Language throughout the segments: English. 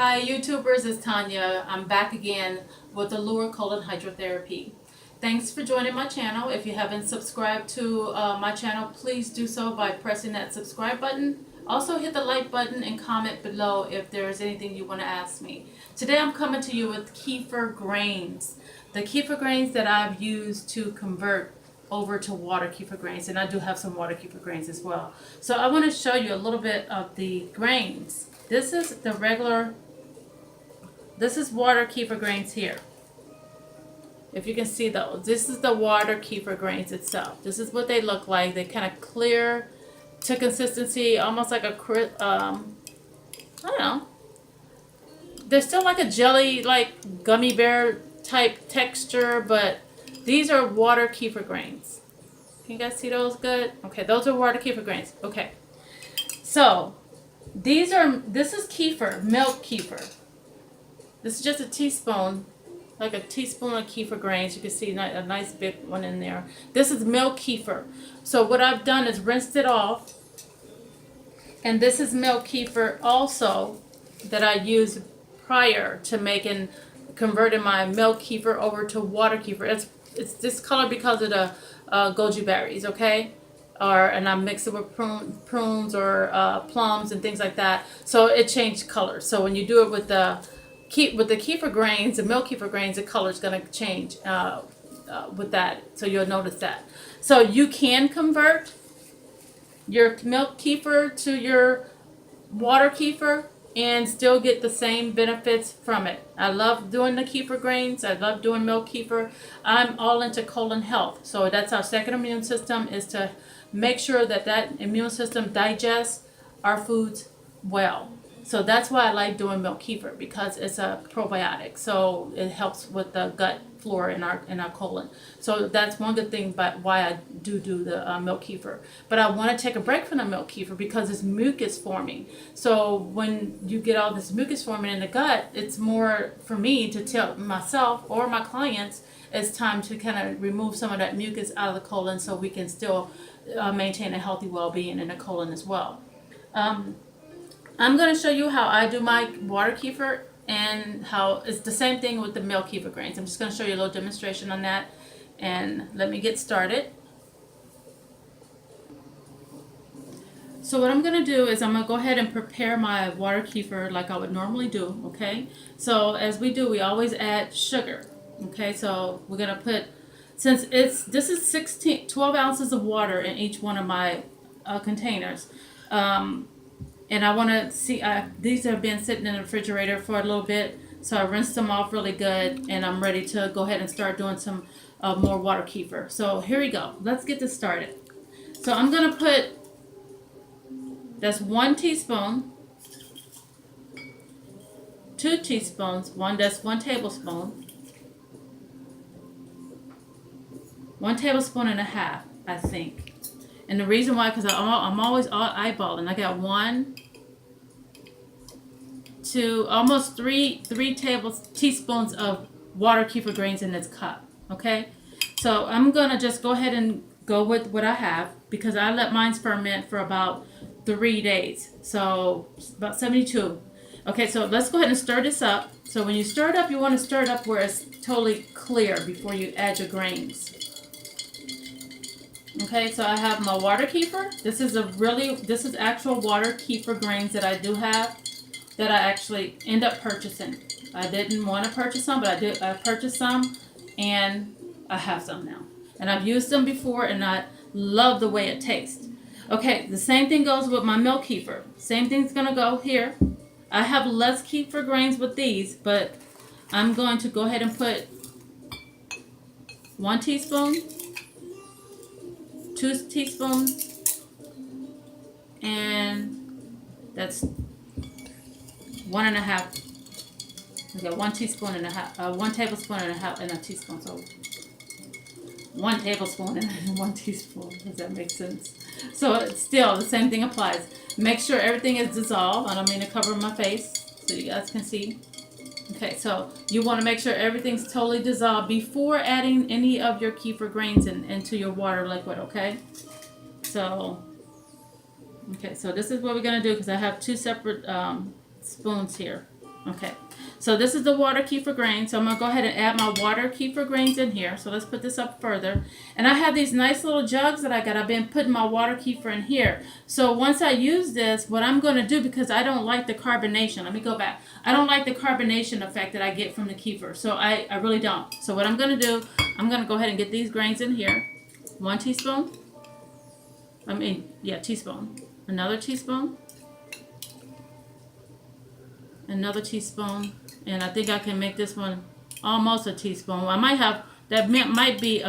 Hi YouTubers, it's Tanya. I'm back again with the Lower Colon Hydrotherapy. Thanks for joining my channel. If you haven't subscribed to my channel, please do so by pressing that subscribe button. Also hit the like button and comment below if there's anything you want to ask me. Today I'm coming to you with kefir grains. The kefir grains that I've used to convert over to water kefir grains, and I do have some water kefir grains as well. So I want to show you a little bit of the grains. This is the regular, this is water kefir grains here. If you can see those, this is the water kefir grains itself. This is what they look like. They kind of clear to consistency, almost like a, I don't know. They're still like a jelly, like gummy bear type texture, but these are water kefir grains. Can you guys see those good? Okay, those are water kefir grains. Okay. So, this is kefir, milk kefir. This is just a teaspoon, like a teaspoon of kefir grains. You can see a nice big one in there. This is milk kefir. So what I've done is rinsed it off. And this is milk kefir also that I used prior to converting my milk kefir over to water kefir. It's this color because of the goji berries, okay? And I mix it with prunes or plums and things like that. So it changed color. So when you do it with the kefir grains, the milk kefir grains, the color is going to change with that. So you'll notice that. So you can convert your milk kefir to your water kefir and still get the same benefits from it. I love doing the kefir grains. I love doing milk kefir. I'm all into colon health. So that's our second immune system, is to make sure that immune system digests our foods well. So that's why I like doing milk kefir, because it's a probiotic. So it helps with the gut flora in our colon. So that's one good thing about why I do the milk kefir. But I want to take a break from the milk kefir because it's mucus forming. So when you get all this mucus forming in the gut, it's more for me to tell myself or my clients it's time to kind of remove some of that mucus out of the colon so we can still maintain a healthy well-being in the colon as well. I'm going to show you how I do my water kefir and how it's the same thing with the milk kefir grains. I'm just going to show you a little demonstration on that, and let me get started. So what I'm going to do is I'm going to go ahead and prepare my water kefir like I would normally do, okay? So as we do, we always add sugar, okay? So we're going to put, since this is 12 ounces of water in each one of my containers. And I want to see, these have been sitting in the refrigerator for a little bit, so I rinsed them off really good, and I'm ready to go ahead and start doing some more water kefir. So here we go. Let's get this started. So I'm going to put, that's 1 teaspoon, 2 teaspoons, that's 1 tablespoon, 1 tablespoon and a half, I think. And the reason why, because I'm always eyeballing. I got 1 to almost 3 teaspoons of water kefir grains in this cup. Okay, so I'm gonna just go ahead and go with what I have, because I let mine ferment for about 3 days, so about 72. Okay, so let's go ahead and stir this up. So when you stir it up, you want to stir it up where it's totally clear before you add your grains. Okay, so I have my water kefir. This is actual water kefir grains that I do have, that I actually end up purchasing. I didn't want to purchase some, but I purchased some, and I have some now. And I've used them before, and I love the way it tastes. Okay, the same thing goes with my milk kefir. Same thing's going to go here. I have less kefir grains with these, but I'm going to go ahead and put 1 teaspoon, 2 teaspoons, and that's 1.5. We got 1 teaspoon and a half, 1 tablespoon and a half, and a teaspoon. So 1 tablespoon and 1 teaspoon. Does that make sense? So it's still the same thing applies. Make sure everything is dissolved. I don't mean to cover my face so you guys can see. Okay, so you want to make sure everything's totally dissolved before adding any of your kefir grains into your water liquid, okay? So, okay, so this is what we're going to do, because I have 2 separate spoons here. Okay, so this is the water kefir grains. So I'm going to go ahead and add my water kefir grains in here. So let's put this up further. And I have these nice little jugs that I got. I've been putting my water kefir in here. So once I use this, what I'm going to do, because I don't like the carbonation. Let me go back. I don't like the carbonation effect that I get from the kefir. So I really don't. So what I'm going to do, I'm going to go ahead and get these grains in here. 1 teaspoon. Teaspoon. Another teaspoon. Another teaspoon, and I think I can make this one almost a teaspoon. I might have that might be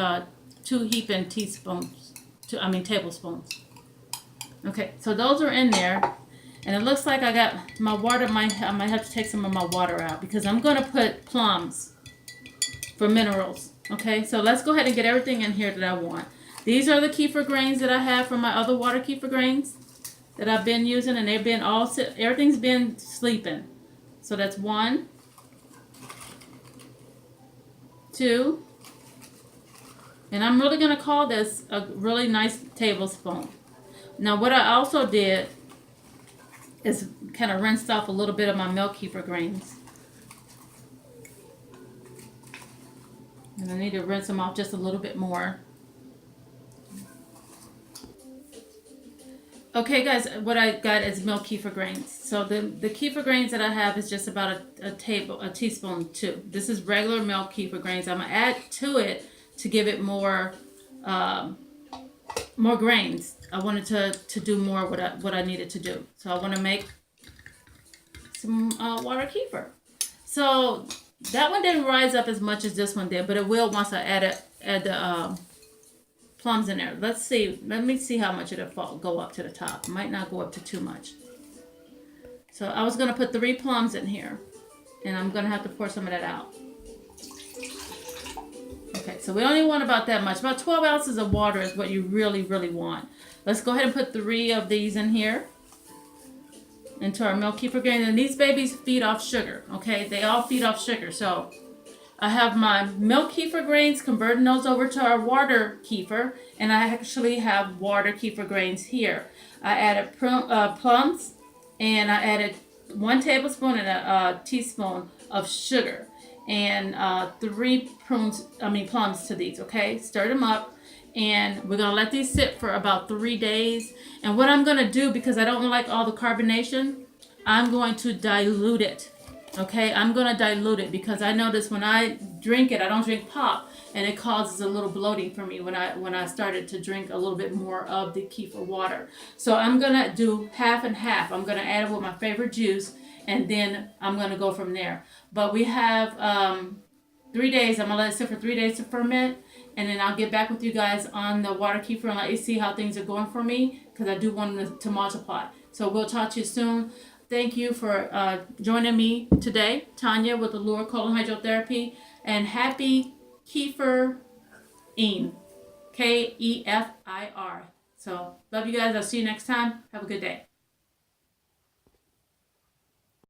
2 heaping teaspoons, tablespoons. Okay, so those are in there, and it looks like I got my water. I might have to take some of my water out because I'm gonna put plums for minerals. Okay, so let's go ahead and get everything in here that I want. These are the kefir grains that I have from my other water kefir grains that I've been using, and they've been everything's been sleeping. So that's 1, 2, and I'm really going to call this a really nice tablespoon. Now what I also did is kind of rinsed off a little bit of my milk kefir grains. And I need to rinse them off just a little bit more. Okay, guys, what I got is milk kefir grains. So the kefir grains that I have is just about a teaspoon too. This is regular milk kefir grains. I'm gonna add to it to give it more grains. I wanted to do more what I needed to do. So I want to make some water kefir. So that one didn't rise up as much as this one did, but it will once I add the plums in there. Let's see. Let me see how much it'll go up to the top. It might not go up to too much. So I was going to put 3 plums in here, and I'm going to have to pour some of that out. Okay, so we only want about that much. About 12 ounces of water is what you really, really want. Let's go ahead and put 3 of these in here into our milk kefir grain. And these babies feed off sugar, okay? They all feed off sugar. So I have my milk kefir grains, converting those over to our water kefir, and I actually have water kefir grains here. I added plums, and I added 1 tablespoon and a teaspoon of sugar, and 3 plums to these. Okay, stir them up, and we're gonna let these sit for about 3 days. And what I'm gonna do, because I don't like all the carbonation, I'm going to dilute it. Okay, I'm going to dilute it because I notice when I drink it, I don't drink pop, and it causes a little bloating for me when I started to drink a little bit more of the kefir water. So I'm going to do half and half. I'm going to add it with my favorite juice, and then I'm going to go from there. But we have 3 days. I'm going to let it sit for 3 days to ferment, and then I'll get back with you guys on the water kefir and let you see how things are going for me, because I do want them to multiply. So we'll talk to you soon. Thank you for joining me today, Tanya, with the Allure Colon Hydrotherapy, and happy Kefir-ing, Kefir. So love you guys. I'll see you next time. Have a good day.